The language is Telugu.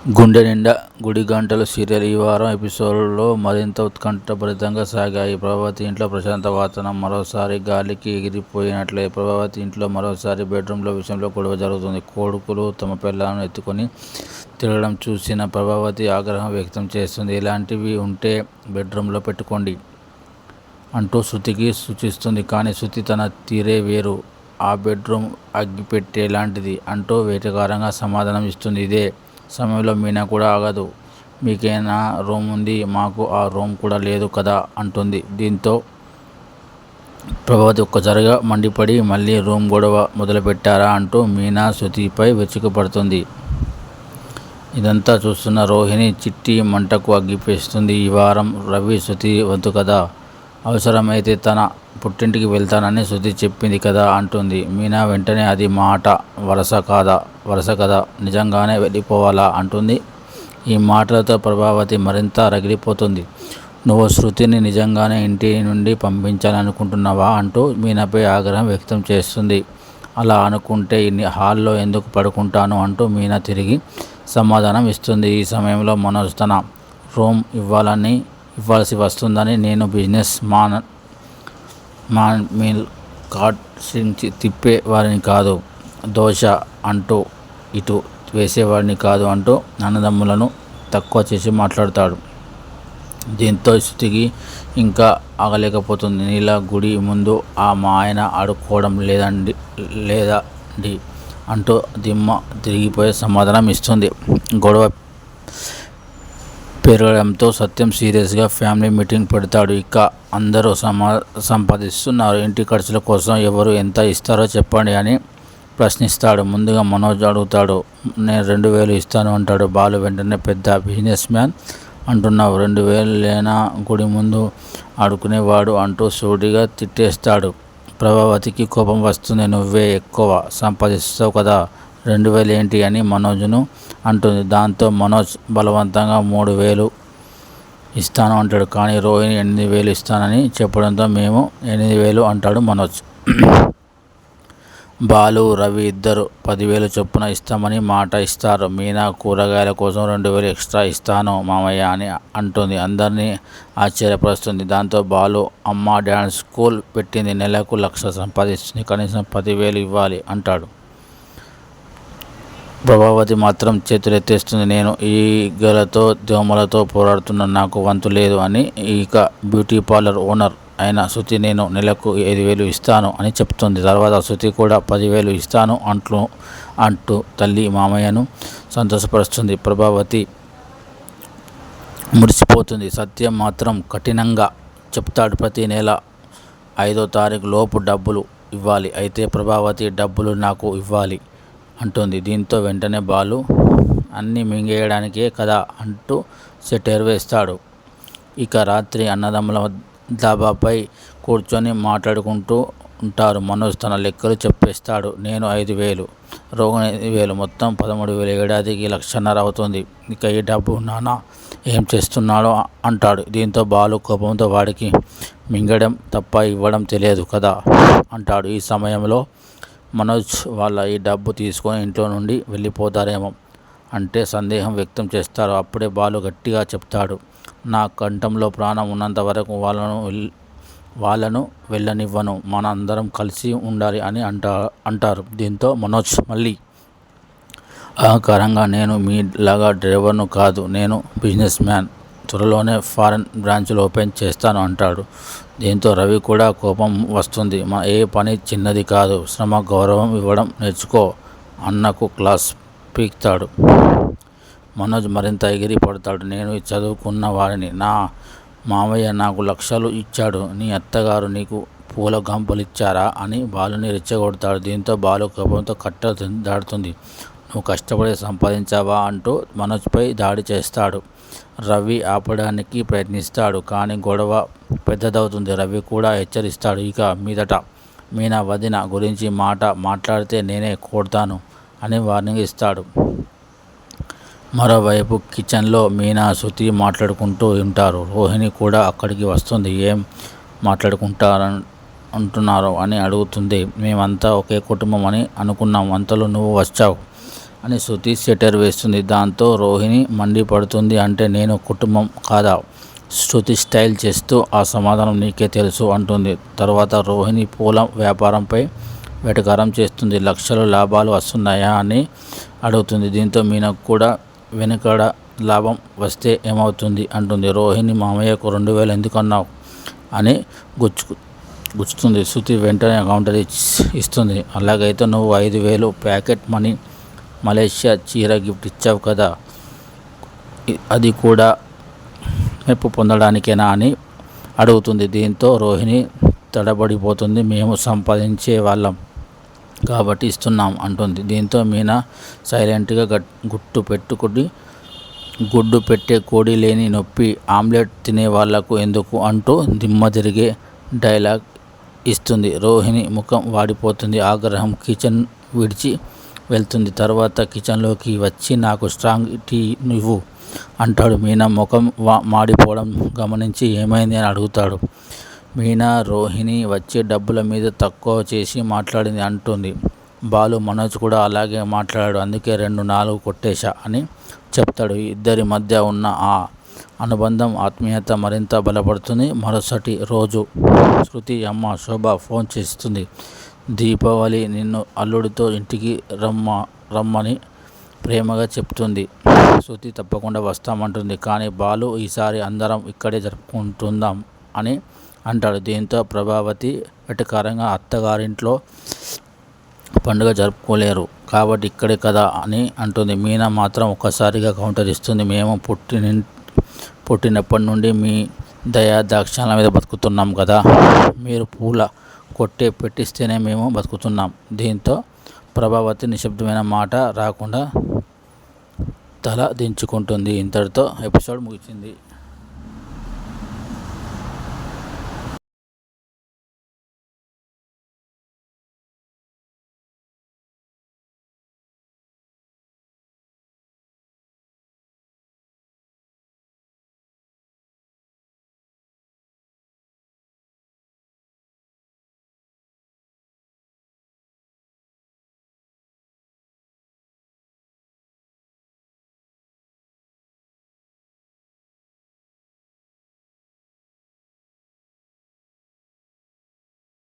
గుండె నిండా గుడి గంటలు సీరియల్ ఈ వారం ఎపిసోడ్లో మరింత ఉత్కంఠభరితంగా సాగాయి. ప్రభావతి ఇంట్లో ప్రశాంత వాతావరణం మరోసారి గాలికి ఎగిరిపోయినట్లే. ప్రభావతి ఇంట్లో మరోసారి బెడ్రూమ్ల విషయంలో గొడవ జరుగుతుంది. కొడుకులు తమ పిల్లలను ఎత్తుకొని తిరగడం చూసిన ప్రభావతి ఆగ్రహం వ్యక్తం చేస్తుంది. ఇలాంటివి ఉంటే బెడ్రూమ్లో పెట్టుకోండి అంటూ శృతికి సూచిస్తుంది. కానీ శృతి తన తీరే వేరు. ఆ బెడ్రూమ్ అగ్గిపెట్టే లాంటిది అంటూ వేటకారంగా సమాధానం ఇస్తుంది. ఇదే సమయంలో మీనా కూడా ఆగదు. మీకేనా రూమ్ ఉంది, మాకు ఆ రూమ్ కూడా లేదు కదా అంటుంది. దీంతో ప్రభావతి ఒక్కసారిగా మండిపడి మళ్ళీ రూమ్ గొడవ మొదలుపెట్టారా అంటూ మీనా శృతిపై విరుచుకుపడుతుంది. ఇదంతా చూస్తున్న రోహిణి చిట్టి మంటకు అగ్గిపేస్తుంది. ఈ వారం రవి శృతి వంతు కదా, అవసరమైతే తన పుట్టింటికి వెళ్తానని శృతి చెప్పింది కదా అంటుంది. మీనా వెంటనే అది మాట వరస కదా, నిజంగానే వెళ్ళిపోవాలా అంటుంది. ఈ మాటలతో ప్రభావతి మరింత రగిలిపోతుంది. నువ్వు శృతిని నిజంగానే ఇంటి నుండి పంపించాలనుకుంటున్నావా అంటూ మీనాపై ఆగ్రహం వ్యక్తం చేస్తుంది. అలా అనుకుంటే హాల్లో ఎందుకు పడుకుంటాను అంటూ మీనా తిరిగి సమాధానం ఇస్తుంది. ఈ సమయంలో మనోజ్ తన రూమ్ ఇవ్వాల్సి వస్తుందని, నేను బిజినెస్ మ్యాన్ మీల్ కార్డ్ తిప్పే వారిని కాదు, దోశ అంటూ ఇటు వేసేవాడిని కాదు అంటూ అన్నదమ్ములను తక్కువ చేసి మాట్లాడతాడు. దీంతో శృతికి ఇంకా ఆగలేకపోతుంది. నీలా గుడి ముందు మా ఆయన ఆడుకోవడం లేదండి అంటూ దిమ్మ తిరిగిపోయే సమాధానం ఇస్తుంది. గొడవ పెరగడంతో సత్యం సీరియస్గా ఫ్యామిలీ మీటింగ్ పెడతాడు. ఇక అందరూ సంపాదిస్తున్నారు, ఇంటి ఖర్చుల కోసం ఎవరు ఎంత ఇస్తారో చెప్పండి అని ప్రశ్నిస్తాడు. ముందుగా మనోజ్ అడుగుతాడు. నేను 2000 ఇస్తాను అంటాడు. బాలు వెంటనే పెద్ద బిజినెస్ మ్యాన్ అంటున్నావు, 2000 గుడి ముందు ఆడుకునేవాడు అంటూ సూటిగా తిట్టేస్తాడు. ప్రభావతికి కోపం వస్తుంది. నువ్వే ఎక్కువ సంపాదిస్తావు కదా, 2000 ఏంటి అని మనోజ్ను అంటుంది. దాంతో మనోజ్ బలవంతంగా 3000 ఇస్తాను అంటాడు. కానీ రోహిణి 8000 ఇస్తానని చెప్పడంతో మేము 8000 అంటాడు మనోజ్. బాలు, రవి ఇద్దరు 10,000 చొప్పున ఇస్తామని మాట ఇస్తారు. మీనా కూరగాయల కోసం 2000 ఎక్స్ట్రా ఇస్తాను మామయ్య అని అంటుంది. అందరినీ ఆశ్చర్యపరుస్తుంది. దాంతో బాలు, అమ్మ డ్యాన్స్ స్కూల్ పెట్టింది, నెలకు 1,00,000 సంపాదిస్తుంది, కనీసం 10,000 ఇవ్వాలి అంటాడు. ప్రభావతి మాత్రం చేతులెత్తేస్తుంది. నేను ఈగలతో దోమలతో పోరాడుతున్న, నాకు వంతు లేదు అని. ఇక బ్యూటీ పార్లర్ ఓనర్ అయిన శృతి నేను నెలకు 5,000 ఇస్తాను అని చెప్తుంది. తర్వాత శృతి కూడా 10,000 ఇస్తాను అంటూ తల్లి మామయ్యను సంతోషపరుస్తుంది. ప్రభావతి మురిసిపోతుంది. సత్యం మాత్రం కఠినంగా చెప్తాడు. ప్రతి నెల 5వ తారీఖు లోపు డబ్బులు ఇవ్వాలి, అయితే ప్రభావతి డబ్బులు నాకు ఇవ్వాలి అంటుంది. దీంతో వెంటనే బాలు అన్నీ మింగేయడానికే కదా అంటూ సెటైర్ వేస్తాడు. ఇక రాత్రి అన్నదమ్ముల డాబాపై కూర్చొని మాట్లాడుకుంటూ ఉంటారు. మనోజ్ తన లెక్కలు చెప్పేస్తాడు. నేను 5,000, రోగం 5,000, మొత్తం 13,000, ఏడాదికి 1,50,000 అవుతుంది. ఇక ఈ డబ్బు నాన్న ఏం చేస్తున్నాడో అంటాడు. దీంతో బాలు కోపంతో వాడికి మింగడం తప్ప ఇవ్వడం తెలియదు కదా అంటాడు. ఈ సమయంలో మనోజ్ వాళ్ళ ఈ డబ్బు తీసుకొని ఇంట్లో నుండి వెళ్ళిపోతారేమో అంటే సందేహం వ్యక్తం చేస్తారు. అప్పుడే బాలు గట్టిగా చెప్తాడు. నా కంఠంలో ప్రాణం ఉన్నంత వరకు వాళ్ళను వెళ్ళనివ్వను, మన అందరం కలిసి ఉండాలి అని అంటారు. దీంతో మనోజ్ మళ్ళీ అహంకారంగా, నేను మీలాగా డ్రైవర్ను కాదు, నేను బిజినెస్ మ్యాన్, త్వరలోనే ఫారెన్ బ్రాంచ్లు ఓపెన్ చేస్తాను అంటాడు. దీంతో రవి కూడా కోపం వస్తుంది. ఏ పని చిన్నది కాదు, శ్రమ గౌరవం ఇవ్వడం నేర్చుకో, అన్నకు క్లాస్ పీక్తాడు. మనోజ్ మరింత ఎగిరి పడతాడు. నేను చదువుకున్న వాడిని, నా మామయ్య నాకు 1,00,000 ఇచ్చాడు, నీ అత్తగారు నీకు పూల గంపలు ఇచ్చారా అని బాలుని రెచ్చగొడతాడు. దీంతో బాలు కోపంతో కట్టలు దాడుతుంది. నువ్వు కష్టపడి సంపాదించావా అంటూ మనోజ్పై దాడి చేస్తాడు. రవి ఆపడానికి ప్రయత్నిస్తాడు, కానీ గొడవ పెద్దదవుతుంది. రవి కూడా హెచ్చరిస్తాడు. ఇక మీదట మీనా వదిన గురించి మాట్లాడితే నేనే కొడతాను అని వార్నింగ్ ఇస్తాడు. మరోవైపు కిచెన్లో మీనా శృతి మాట్లాడుకుంటూ ఉంటారు. రోహిణి కూడా అక్కడికి వస్తుంది. ఏం మాట్లాడుకుంటున్నారో అని అడుగుతుంది. మేమంతా ఒకే కుటుంబం అని అనుకున్నాం, అంతలో నువ్వు వచ్చావు అని శృతి సెటర్ వేస్తుంది. దాంతో రోహిణి మండిపడుతుంది. అంటే నేను కుటుంబం కాదా? శృతి స్టైల్ చేస్తూ ఆ సమాధానం నీకే తెలుసు అంటుంది. తర్వాత రోహిణి పూల వ్యాపారంపై వెటకారం చేస్తుంది. లక్షలు లాభాలు వస్తున్నాయా అని అడుగుతుంది. దీంతో మీనకు కూడా వెనుకడ లాభం వస్తే ఏమవుతుంది అంటుంది. రోహిణి మామయ్యకు 2000 ఎందుకు అన్నావు అని గుచ్చుతుంది. శృతి వెంటనే కౌంటర్ ఇస్తుంది. అలాగైతే నువ్వు 5000 ప్యాకెట్ మనీ మలేషియా చీర గిఫ్ట్ ఇచ్చావు కదా, అది కూడా మెప్పు పొందడానికేనా అని అడుగుతుంది. దీంతో రోహిణి తడబడిపోతుంది. మేము సంపాదించే వాళ్ళం కాబట్టి ఇస్తున్నాం అంటుంది. దీంతో మీనా సైలెంట్గా గుడ్డు పెట్టే కోడి లేని నొప్పి ఆమ్లెట్ తినే వాళ్లకు ఎందుకు అంటూ దిమ్మ తిరిగే డైలాగ్ ఇస్తుంది. రోహిణి ముఖం వాడిపోతుంది. ఆగ్రహం కిచెన్ విడిచి వెళ్తుంది. తర్వాత కిచెన్లోకి వచ్చి నాకు స్ట్రాంగ్ టీ నువ్వు అంటాడు. మీనా ముఖం మాడిపోవడం గమనించి ఏమైంది అని అడుగుతాడు. మీనా రోహిణి వచ్చే డబ్బుల మీద తక్కువ చేసి మాట్లాడింది అంటుంది. బాలు మనోజ్ కూడా అలాగే మాట్లాడాడు, అందుకే 2-4 కొట్టేశా అని చెప్తాడు. ఇద్దరి మధ్య ఉన్న ఆ అనుబంధం ఆత్మీయత మరింత బలపడుతుంది. మరుసటి రోజు శృతి అమ్మ శోభ ఫోన్ చేస్తుంది. దీపావళి నిన్ను అల్లుడితో ఇంటికి రమ్మని ప్రేమగా చెప్తుంది. శృతి తప్పకుండా వస్తామంటుంది. కానీ బాలు ఈసారి అందరం ఇక్కడే జరుపుకుంటుందాం అని అంటాడు. దీంతో ప్రభావతి వెటకారంగా అత్తగారింట్లో పండుగ జరుపుకోలేరు కాబట్టి ఇక్కడే కదా అని అంటుంది. మీనా మాత్రం ఒక్కసారిగా కౌంటర్ ఇస్తుంది. మేము పుట్టినప్పటి నుండి మీ దయా దాక్షాల మీద బతుకుతున్నాం కదా, మీరు పూల కొట్టే పెట్టిస్తేనే మేము బతుకుతున్నాం. దీంతో ప్రభావతి నిశ్శబ్దమైన మాట రాకుండా తల దించుకుంటుంది. ఇంతటితో ఎపిసోడ్ ముగిసింది.